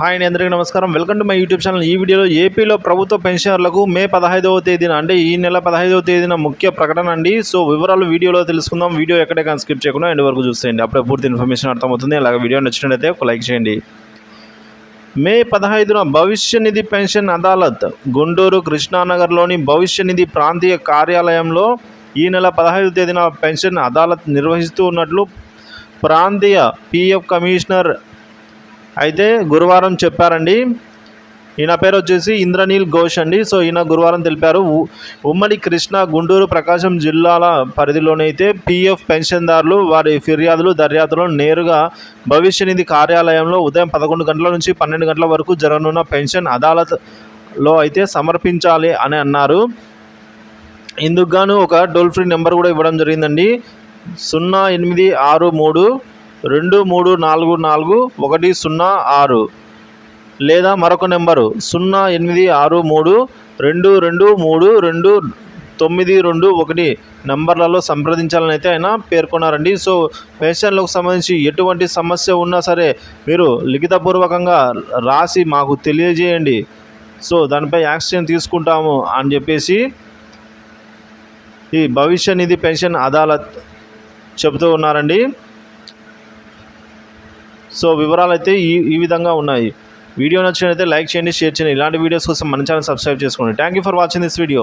Hi అండి, అందరికీ నమస్కారం. Welcome to my YouTube channel. ఈ వీడియోలో ఏపీలో ప్రభుత్వ పెన్షనర్లకు మే 15వ తేదీన అంటే ఈ నెల 15వ తేదీన ముఖ్య ప్రకటన అండి. సో వివరాలు వీడియోలో తెలుసుకుందాం. వీడియో ఎక్కడే స్కిప్ చేయకుండా ఎండ్ వరకు చూసేయండి. అప్పుడే పూర్తి ఇన్ఫర్మేషన్ అర్థమవుతుంది. అలాగే వీడియో నచ్చినట్లయితే ఒక లైక్ చేయండి. మే 15న భవిష్య నిధి పెన్షన్ అదాలత్ గుంటూరు కృష్ణానగర్లోని భవిష్య నిధి ప్రాంతీయ కార్యాలయంలో ఈ నెల 15వ తేదీన పెన్షన్ అదాలత్ నిర్వహిస్తూ ఉన్నట్లు ప్రాంతీయ పిఎఫ్ కమిషనర్ అయితే గురువారం చెప్పారండి. ఈయన పేరు వచ్చేసి ఇంద్రనీల్ ఘోష్ అండి. సో ఈయన గురువారం తెలిపారు. ఉమ్మడి కృష్ణా, గుంటూరు, ప్రకాశం జిల్లాల పరిధిలోనైతే పిఎఫ్ పెన్షన్దారులు వారి ఫిర్యాదులు దర్యాప్తులను నేరుగా భవిష్య నిధి కార్యాలయంలో ఉదయం 11 గంటల నుంచి 12 గంటల వరకు జరగనున్న పెన్షన్ అదాలత్లో అయితే సమర్పించాలి అని అన్నారు. ఇందుకు గాను ఒక టోల్ ఫ్రీ నెంబర్ కూడా ఇవ్వడం జరిగిందండి. 0863244106 లేదా మరొక నెంబరు 086322322921 నంబర్లలో సంప్రదించాలని అయితే ఆయన పేర్కొన్నారండి. సో పెన్షన్లకు సంబంధించి ఎటువంటి సమస్య ఉన్నా సరే మీరు లిఖితపూర్వకంగా రాసి మాకు తెలియజేయండి. సో దానిపై యాక్షన్ తీసుకుంటాము అని చెప్పేసి ఈ భవిష్య నిధి పెన్షన్ అదాలత్ చెబుతూ ఉన్నారండి. సో వివరాలు అయితే ఈ విధంగా ఉన్నాయి. వీడియో నచ్చినట్లయితే లైక్ చేయండి, షేర్ చేయండి. ఇలాంటి వీడియోస్ కోసం మన ఛానల్ సబ్స్క్రైబ్ చేసుకోండి. Thank you for watching this video.